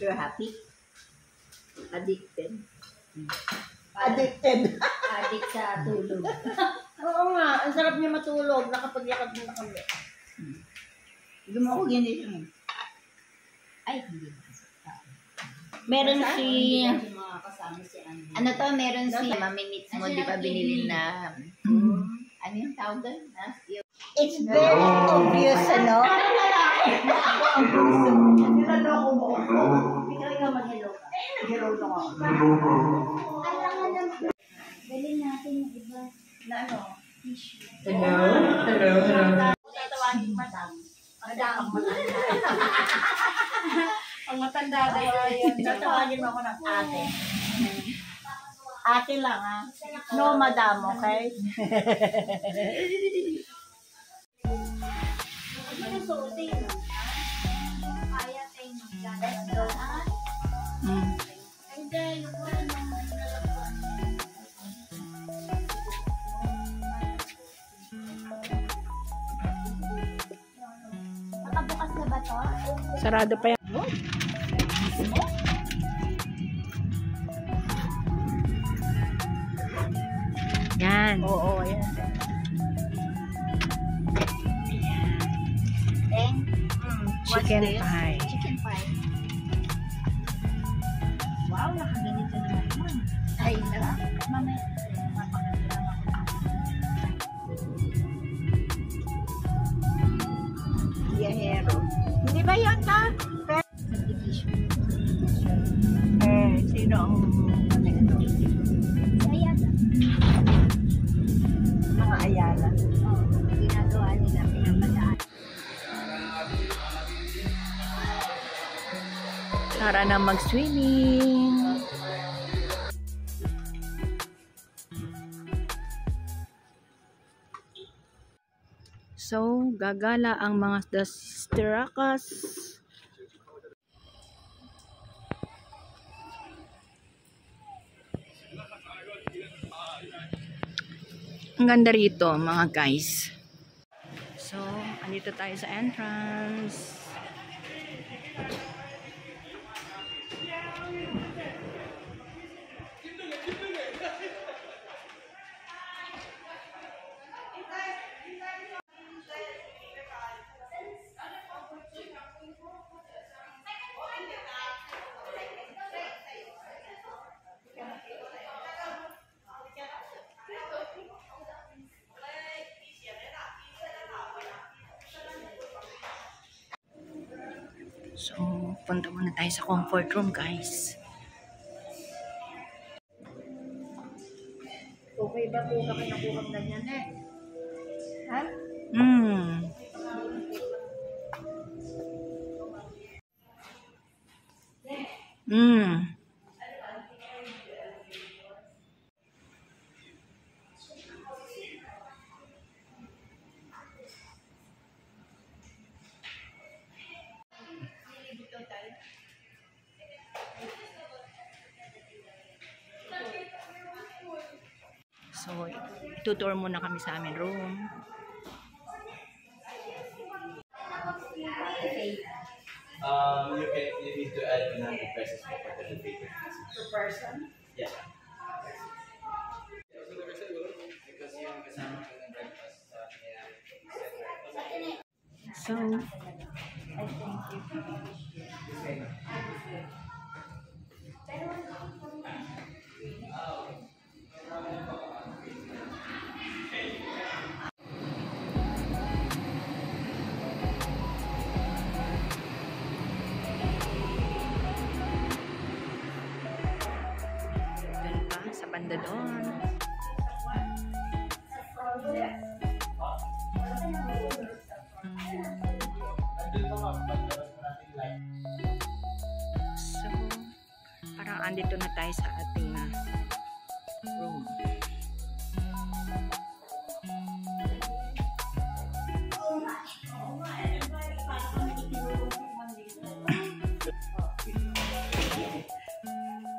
You're happy? Addicted? Addicted. Addict sa tulog. Oo nga, ang sarap niya matulog. Nakapaglakad na kami. Hindi mo ako ganito. Ay, hindi. Meron si... Mga kasama si ano to, meron si Mami Needs mo, di ba binili na... Ano yung tawag doon? It's very obvious, ano? Nilaloko mo ako. Ikaw ikaw mag-hello ka. Hello na ako. Alangan naman. Galing natin yung iba. Na ano? Tissue. Hello? Hello? Hello? Tatawagin madam. Madam. Ang matanda daw yun. Tatawagin mo ako ng ate. Ate lang, ha? No, madam, okay? Nakabukas na ba to? Sarado pa yan. Yan. Oo, yan. Chicken pie. Chicken pie. Wow, nakaganito naman yun. Ay, sarap. Mamaya. Yahero. Hindi ba yan ka? Subdivision. Sino ang ano ito? Ayala. Mga Ayala. Ginagawa nila, pinapadaan. Tara na mag-swimming. So, gagala ang mga dastirakas. Ang ganda rito, mga guys. So, andito tayo sa entrance. So, punta muna tayo sa comfort room, guys. Okay ba po ka kinakuha ng ganyan eh? Ha? So, tutour muna kami sa aming room. You need to add 100 pesos for participating. Per person? Yeah. Because yung kasama ko ng breakfast So, I thank you. dun pa, sa banda doon. So, parang andito na tayo sa ating room.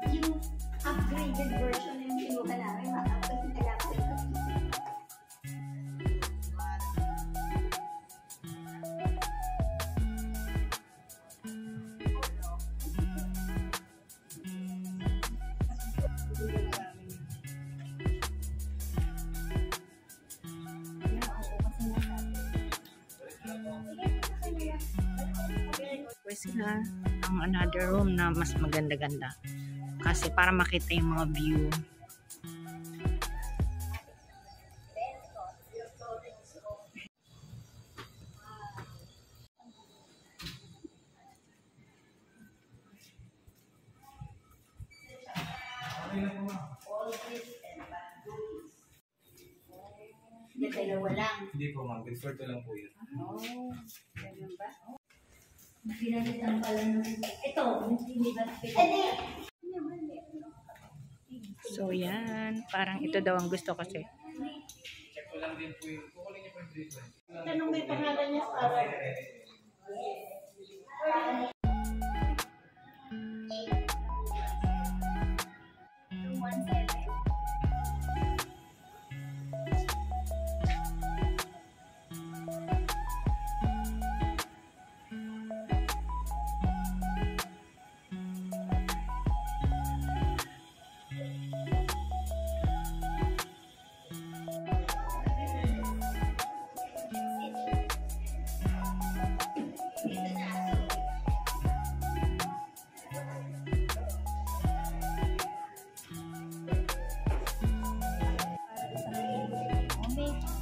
Yung upgraded version yung kinuha namin, kasi nalapit. sila ng another room na mas maganda-ganda. Kasi para makita yung mga view. Hindi, dalawa lang. Hindi po ma'am, before to lang po yun. Oh, ganun ba? Pinalitan pala ng... Ito, hindi ba? So yan, parang ito daw ang gusto kasi. Check ko lang din po yung, kukunin niyo po yung 320. Tanong may pangalan niya para...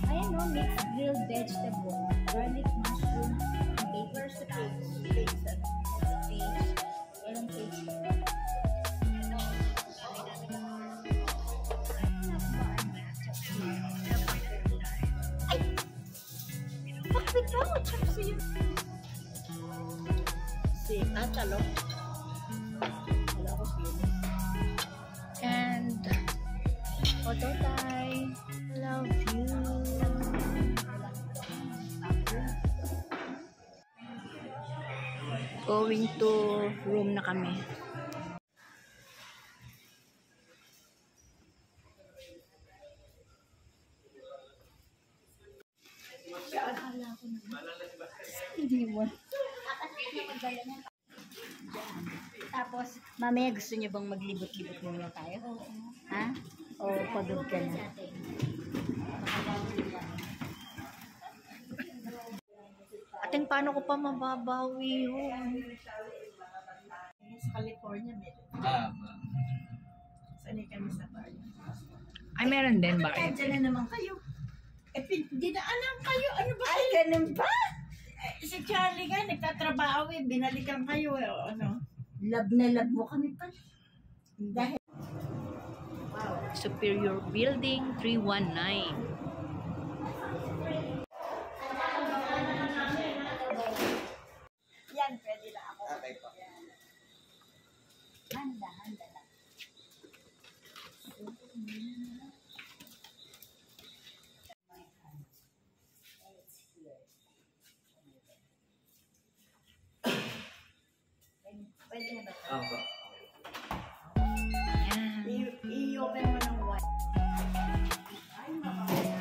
Ayan o, mixed grilled vegetable, garlic mushroom, paper spinach, walang fish. Ay! Bakit ka mo? Tsaka siya. Talo. Wala ko feel. And, photo time. Love you. Going to room na kami. Hindi mo. Tapos, mamaya gusto niyo bang maglibot-libot muna tayo? Ha? O pagod ka na? Ating paano ko pa mababawi yun? Sa California, meron. Sanay kami sa bar. Ay, meron din ba? Diyan na naman kayo. Dinaanan kayo. Ano ba? Ay, ganun ba? Si Charlie nga, nagtatrabaho eh. Binalikan kayo eh. Ano? Love na love mo kami pa. Dahil Superior Building 319. yan, pwede na ako. Okay po. Handa lang. Pwede na ba? Opo. Yan. I-open mo ng white. Ay, makakaya.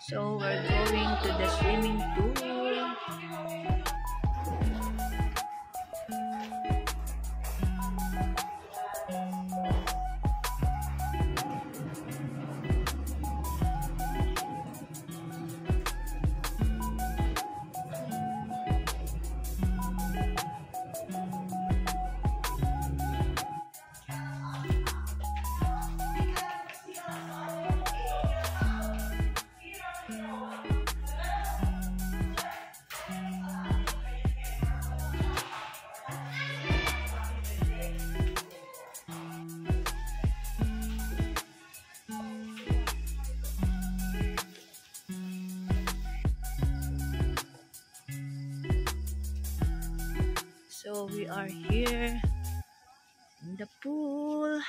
So we're going to the swimming pool. So we are here in the pool.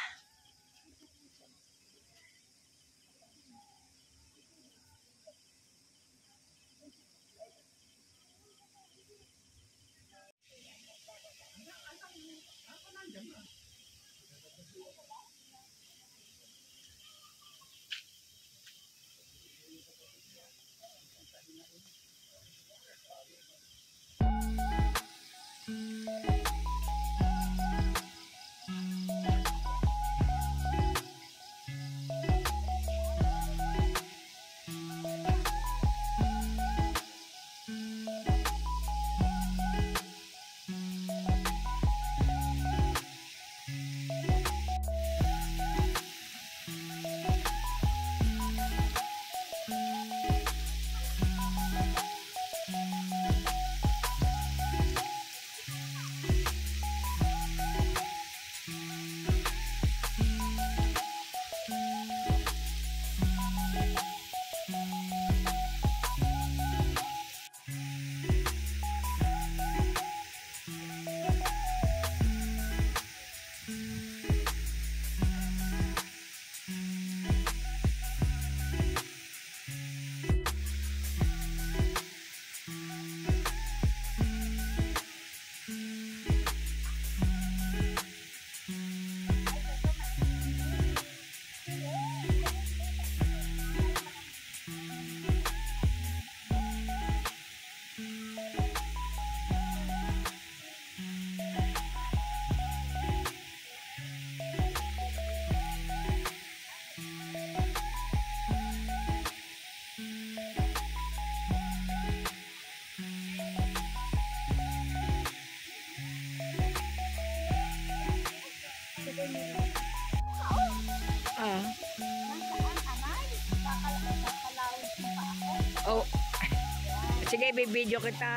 Sige, bibidyo kita.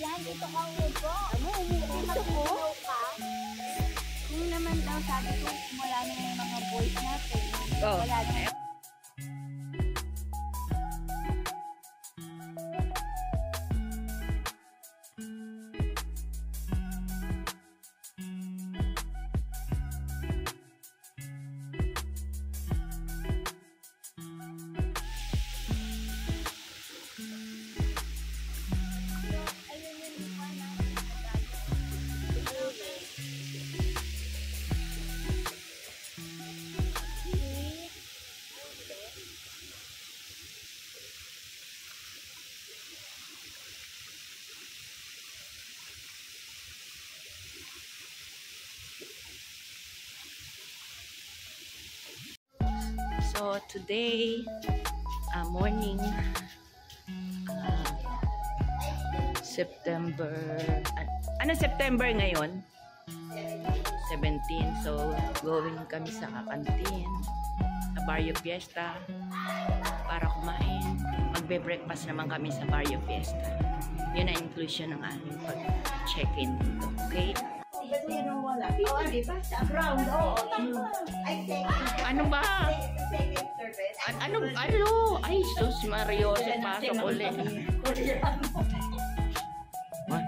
Yan, dito ka upo. Dito ko. Yung naman daw, sabi ko, wala na yung mga boys natin. Oh. Wala na. So today, morning, September, ano September ngayon? 17. So going kami sa canteen, sa Barrio Fiesta para kumain. Magbe-breakfast naman kami sa Barrio Fiesta. Yun ang inclusion ng aming pag-check-in dito. Okay? Oo, di ba? Sa ground, oo. I take Ano ba? second service. Ano? Ay, sus, Mario, pasok ulit. What?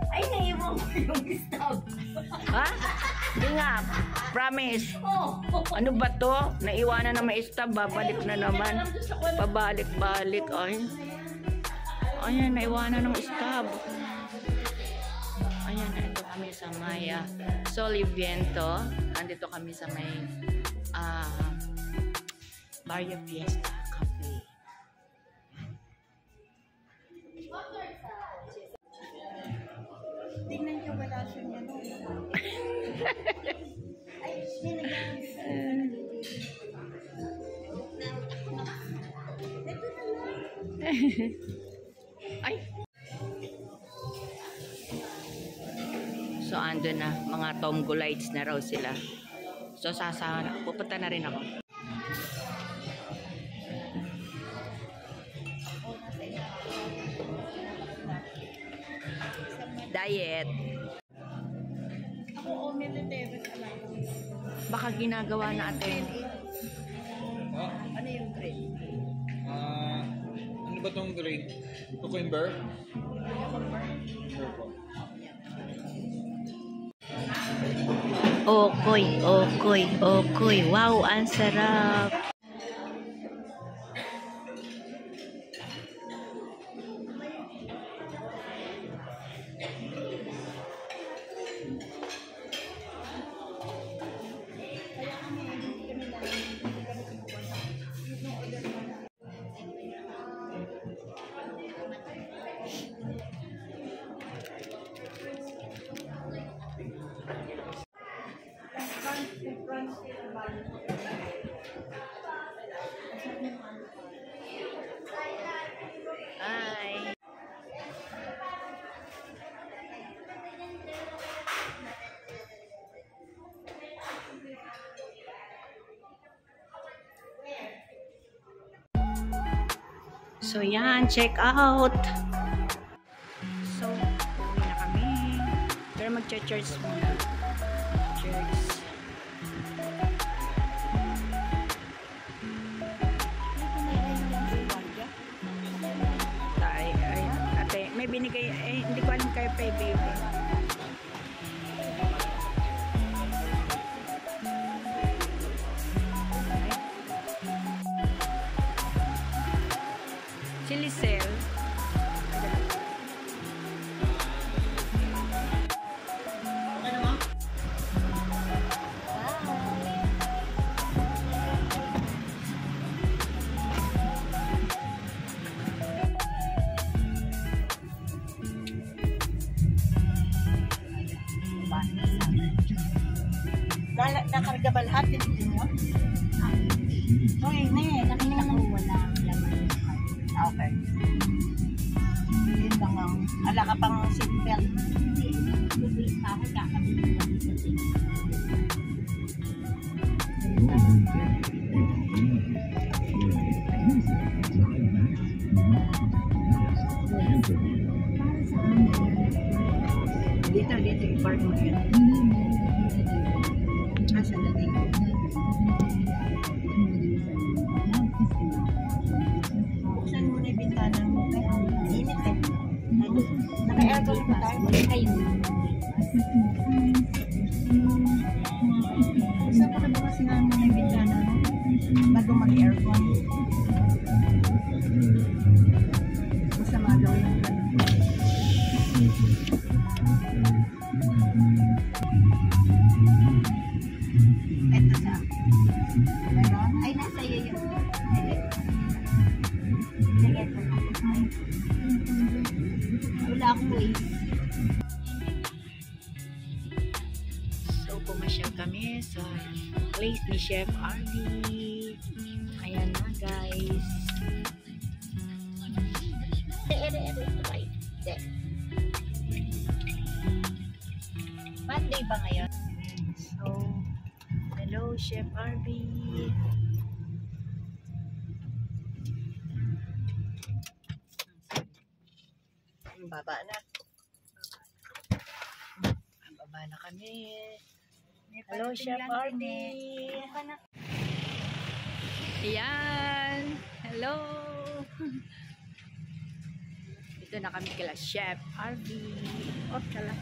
Ay, naiwan ko yung stub. Ha? Hindi nga, promise. Ano ba to? Naiwanan na may stab, babalik na naman. Pabalik-balik. Ay. Ayan, naiwanan ng stab. Ayan, ito kami sa Maya Soliviento. Andito kami sa may Barrio Fiesta Cafe. Tingnan niyo, wala siya niya. Ay, Ay. So, ando na. Mga Tomgolites na raw sila. So, pupunta na rin ako. Diet. ako, military ka lang. Baka ginagawa natin. Ano yung grade? Ano ba tong grade? Cucumber? Okoy, okoy, okoy. Wow, ang sarap. Hi. So yan, check out. So, uwi na kami. Pero mag-church muna. Church. Ate, may binigay, hindi ko alam kayo pay baby. Si Lisel. Nakarga ba lahat? Hindi mo? Okay, nakita ko wala laman. Okay. Yun lang ang, ala ka pang seatbelt. Dito, i-park mo yun. Asa na dito? Buksan mo na yung bintana mo. Init eh. Naka-aircon pa tayo. Ayun. Saan ka na ba kasi nga mo na yung bintana mo? Bago mag-aircon. Masama daw yung ito sa meron? Ay, nasa iyo yun. Wala akong way. So, pumasyal kami sa place ni Chef Arby. Ayan na, guys. Monday ba ngayon? So, hello, Chef Arby. Baba na. Baba na kami. Hello, Chef Arby. Ayan. Hello. Dito na kami kila Chef Arby. Oh, chala.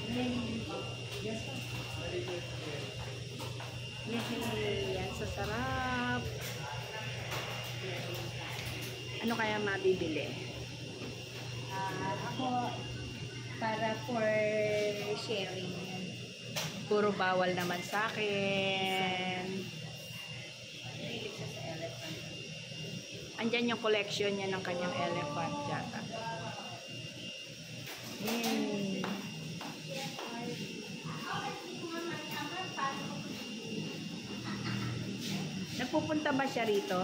Yay! Yan sa sarap. Ano kaya mabibili? Ako, para for sharing. Puro bawal naman sa akin. Mahilig siya sa elephant. Andyan yung collection niya ng kanyang elephant yata. Yay! Nagpupunta ba siya rito?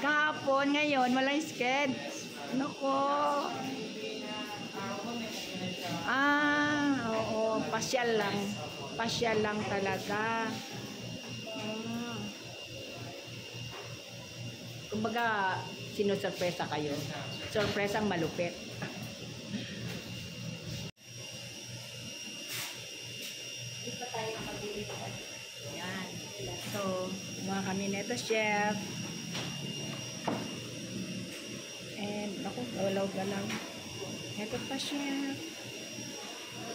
Kahapon, ngayon, walang sked. Nako. Oo, pasyal lang. Pasyal lang talaga. Kumbaga, sinusurpresa kayo. Surpresang malupit. Yan. So, mga kami neto, Chef. And, naku, galaw-galaw. Neto pa, Chef.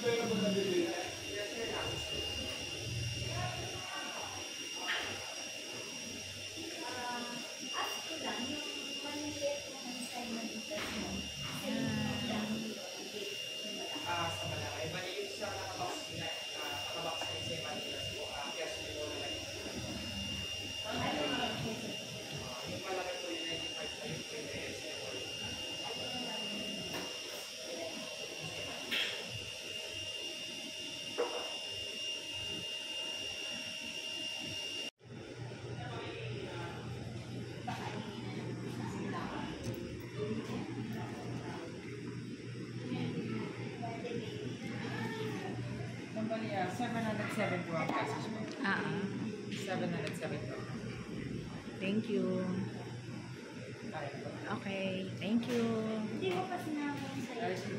Sa Malacca. Iba na yung sa nakabox na yung sa Manila. Kaya sila mo na yung malaki po yung 95 na yung PBS. Kumpanya, 707 po ang cases mo. 707 po. Thank you. Kaya po. Okay, thank you. Hindi mo pa sinabi sa'yo. Dahil sa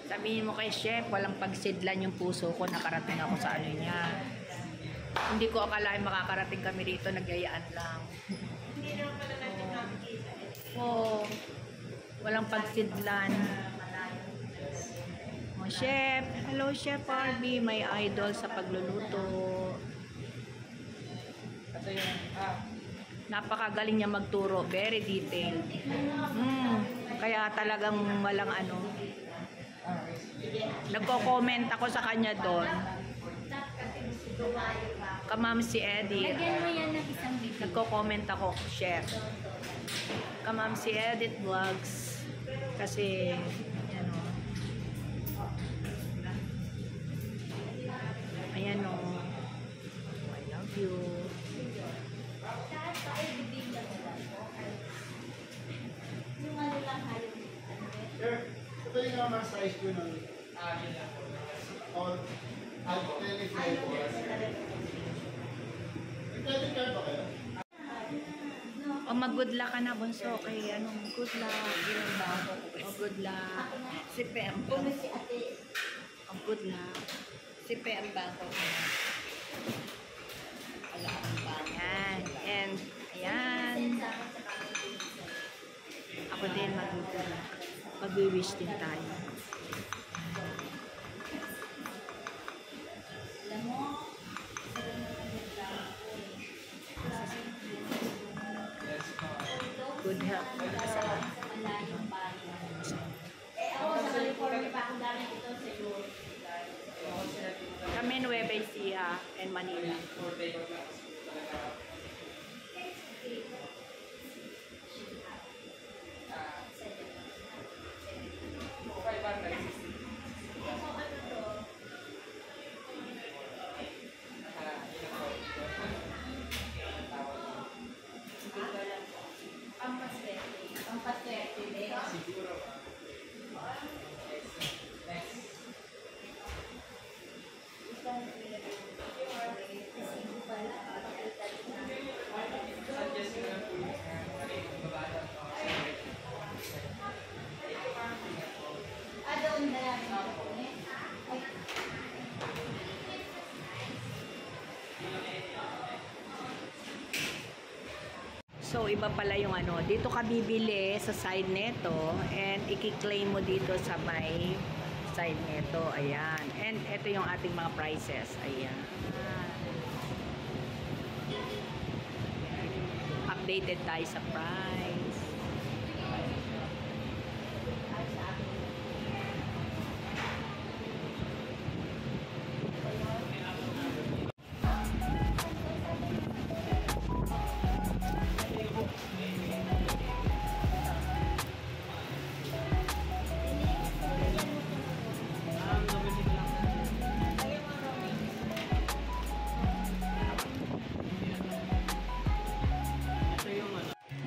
2,000. Sabihin mo kay Chef, walang pagsidlan yung puso ko, nakarating ako sa ano niya. Hindi ko akalain makakarating kami rito, nagyayaan lang. Hindi naman pala natin nakikita. Oo, walang pagsidlan. Oh, Chef, hello Chef Arby, may idol sa pagluluto. Ito yung, Napakagaling niya magturo, very detailed. Kaya talagang walang ano. Nagko-comment ako sa kanya doon. Kamam si Edith. Lagyan mo yan ng isang video. Nagko-comment ako, Chef. Kamam si Edith Vlogs. Kasi, ayan o. Ayan o. Yun lang po. All credit flavors. May credit card ba kayo? O mag-good luck ka na, bunso. Kay anong good luck. O good luck. Si Pem. Si ate. O good luck. Si Pem ba ako? Wala akong bago. Ayan. And, ayan. Ako din mag-wish din tayo. Alam mo, Good health. malayong bayan. Ako sa California pa akong dami ito sa iyo. Kami Nueva Ecija and Manila. Pampaswerte din. Doon na yan. So, iba pala yung ano. Dito ka bibili sa side neto and i-claim mo dito sa may side neto. Ayan. And ito yung ating mga prices. Ayan. Updated tayo sa price.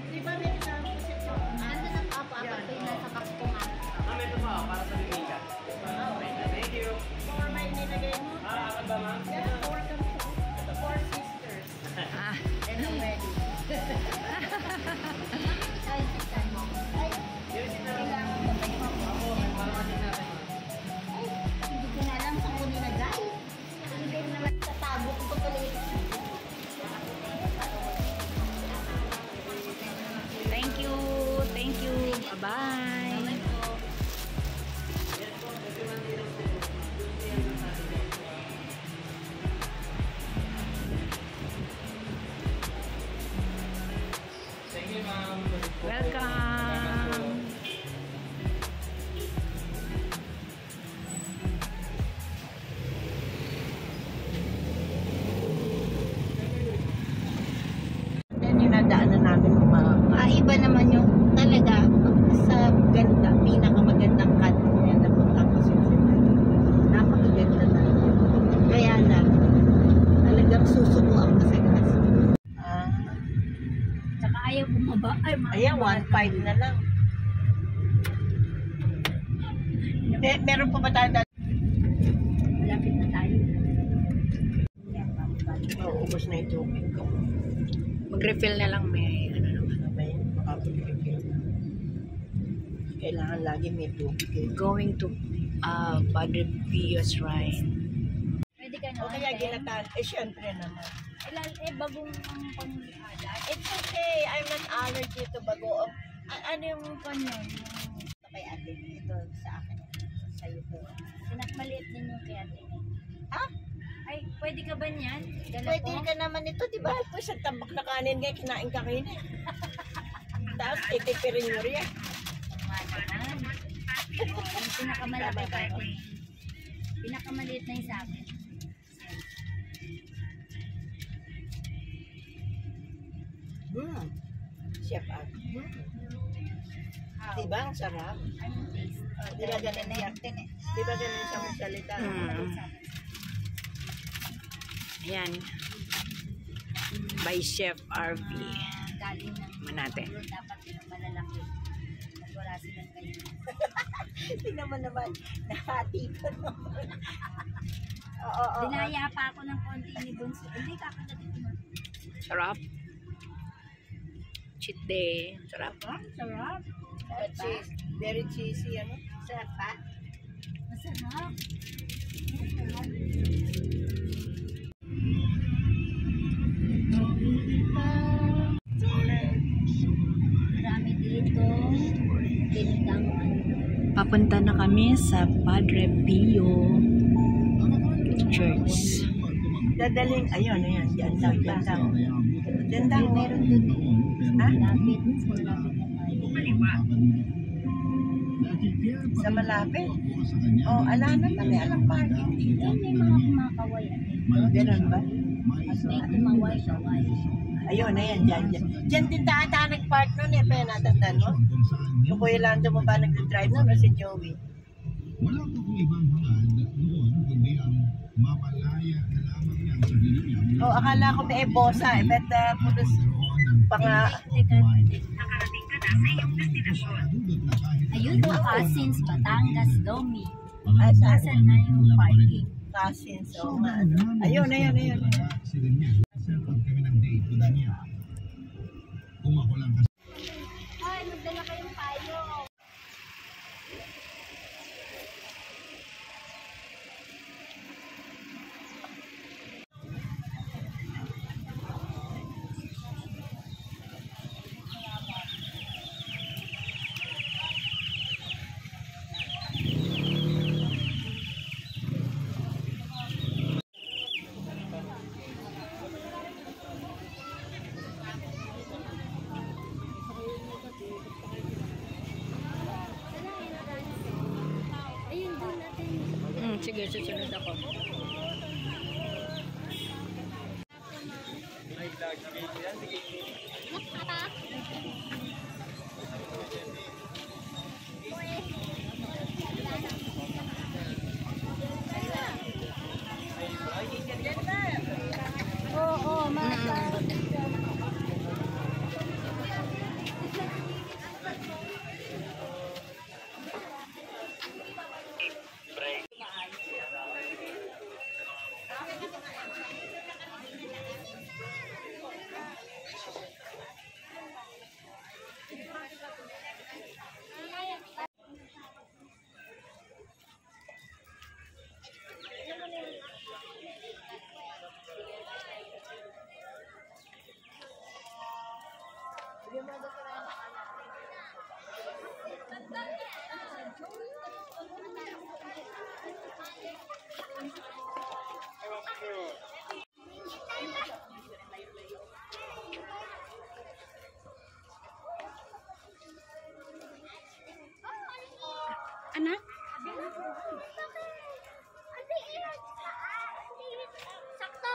Di ba may kasama ko siya? Ando ng apa-apa pa yung nasa kasko nga. Ma'am, ito pa, para sa bibika. Thank you. Or may nilagay mo? Akad ba, ma'am? Yan, four kami. Ito, four sisters. Ah, And a wedding. Ay, sister mo. Ay, kailangan mo ba yung hindi ko na alam saan ko nilagay. Hindi ko naman tatago ko tuloy. thank you. Thank you. Bye-bye. Thank you, ma'am. Welcome. Yan yung nadaanan namin iba naman yung talaga sa ganda, pinakamagandang kanto na yan napunta ko sa napakaganda na. Kaya lang, talagang susuko ako sa gas. Tsaka ayaw bumaba. Ay, Ayan, 1.5 na lang. Meron pa ba tayo dati? malapit na tayo. Ubus na yung tubig ko. Mag-refill na lang may ano naman. Ano ba yun? Makapag-refill. Kailangan lagi may tubig eh. Going to Padre Pio Shrine. Pwede ka na. O kaya ginataan. Eh, syempre naman. Bagong pang-ala. It's okay. I'm not allergy to bago. Ano yung Kanya, ito kay ate? Ito sa akin. Sa'yo to. maliit din yung kaya tingin. Ha? Ay, pwede ka ba niyan? Dala Pwede ko? ka naman ito, di ba? Ito sa tabak na kanin nga, kinain ka kainin. Tapos, titipirin mo riyan. Yung pinakamalaki ka. Pinakamaliit na yung sa akin. Chef Art. Di ba? Ang sarap. Anong taste? Di ba ganun siya? Di ba ganun siya magsalita? Ayan. By Chef RV. Galing ng Manate. dapat yung malalaki. wala silang kayo. Tingnan mo naman, nahati ko naman. Oo. Dinaya pa ako ng konti ni Bunso. Hindi ka ako natitimot. Sarap. Cheat day. Sarap. Sarap. Cheese. Very cheesy, ano? Sarap pa? Masarap. Marami dito. Tindang Papunta na kami sa Padre Pio Church. Dadaling, ayun, dyan lang. Dyan lang, meron dun. Ha? malapit. Malapit na tayo. Sa malapit? Oh, ala naman, alam parking dito. Yan may mga kumakaway. Ganun ba? May kumaway-kaway. Ayun, ayan, dyan. Dyan din ata nag-park nun eh, pero natatand mo? Yung Kuya Lando mo ba nag-drive nun o si Joey? Wala po kung ibang hangad noon, kundi ang mapalaya na lamang yan sa Biblia. Oh, akala ko may ebosa eh, but pulos panga... Ayun po, Cousins, Batangas, Domi. Ay, Asan na yung parking? Cousins, o nga. Ayun. Accident niya. Set-up kami ng date ko na niya. Kung ako lang kasi. Ay, magdala kayong payo. Ayun, doon natin. Sige, susunod ako. Oo, mga Anak? Sakto.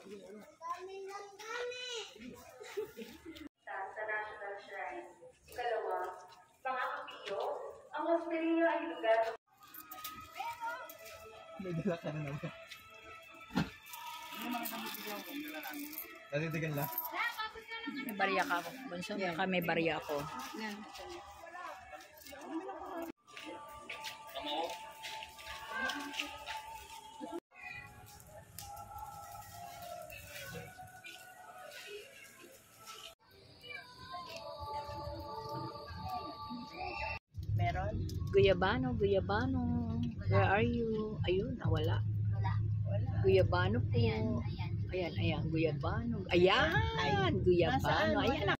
Sa National Shrine. Ikalawa, mga kapiyo, ang Hosteria ay lugar May barya ka ako. Bunso, baka may barya ako. Meron? Guyabano, Guyabano. Where are you? Ayun, nawala. Guyabano po. Ayan, Guyabano. Ayan, Guyabano. Ayan.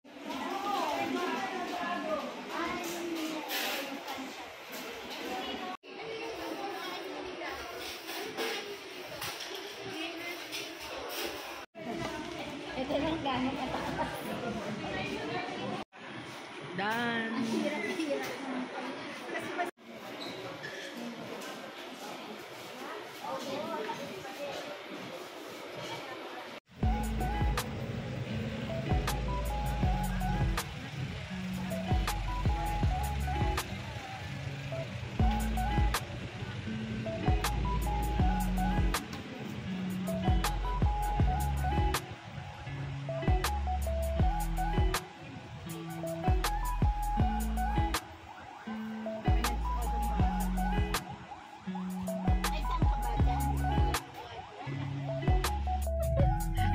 Ito lang gano'n kataas. Dan. Hirap-hirap. Ay, saan ka ba dyan?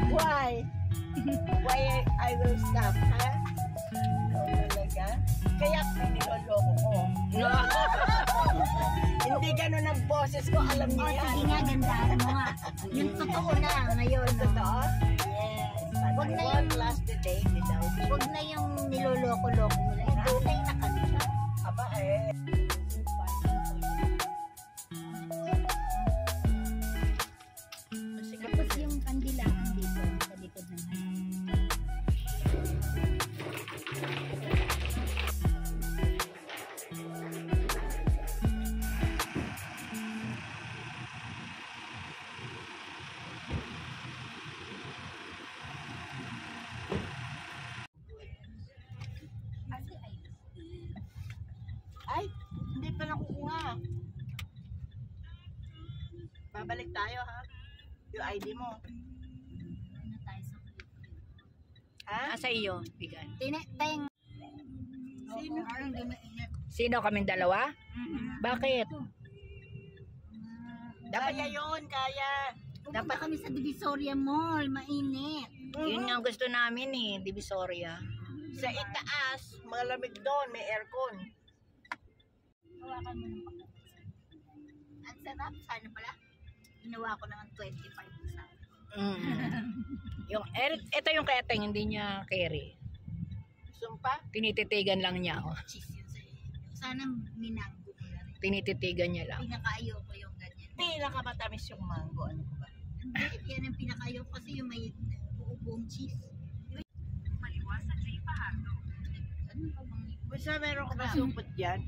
Why? Why I will stop, ha? Talaga? Kaya niloloko ko. No. Hindi ganun ang boses ko, alam niyo O, yan. sige nga, gandaan mo nga. Yung totoo na ngayon. Totoo? Yes. But Wag I na won't yung- last the day without you. Huwag na yung niloloko-loko mo lang. Tunay na kanila. Aba eh. Tapos yung kandilaan dito, sa likod ng ano. Ay, hindi pa nakukuha. Babalik tayo, ha? Yung ID mo. Ano tayo sa Ha? Asa iyo, bigan. Tineteng. Sino? Sino kaming dalawa? Bakit? Kaya yun, kaya. Dapat kami sa Divisoria Mall, mainit. Yun nga ang gusto namin eh, Divisoria. Sa itaas, malamig doon, may aircon. Hawakan mo ng pagkakasal. Ang sarap, sana pala. Ginawa ko naman 25 sa Yung, ito yung keteng, hindi niya carry. Sumpa? Tinititigan lang niya. Oh. cheese yun sa sana minanggo ko na rin. Tinititigan niya lang. Pinakaayaw ko yung ganyan. Pinakamatamis yung mango. Ano ba? Hindi, yan ang pinakaayaw ko kasi yung may buong cheese. Ano pa bang Basta meron ka ba supot dyan?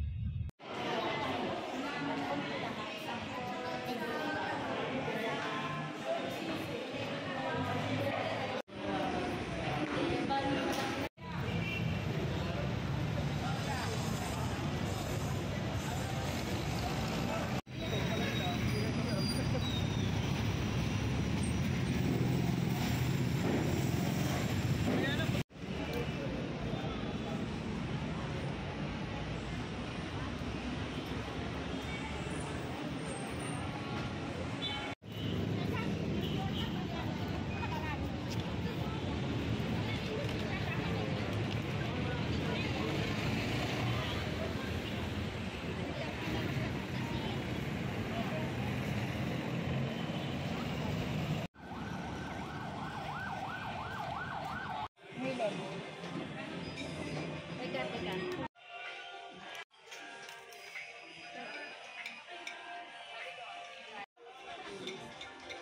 Teka.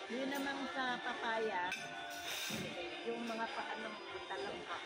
Yun naman sa papaya, yung mga paanong talangka.